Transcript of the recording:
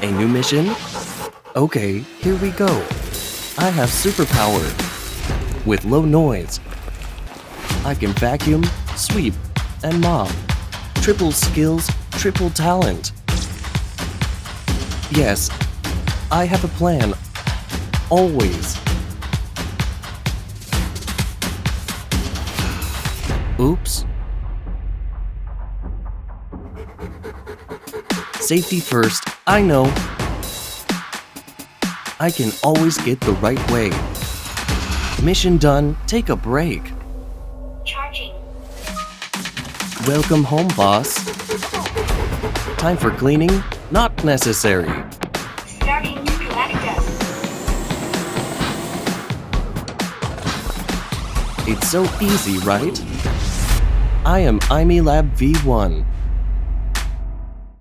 A new mission? Okay, here we go. I have superpower. With low noise, I can vacuum, sweep, and mop. Triple skills, triple talent. Yes, I have a plan. Always. Oops. Safety first, I know. I can always get the right way. Mission done, take a break. Charging. Welcome home, boss. Time for cleaning? Not necessary. Starting to collect. It's so easy, right? I am IME Lab V1.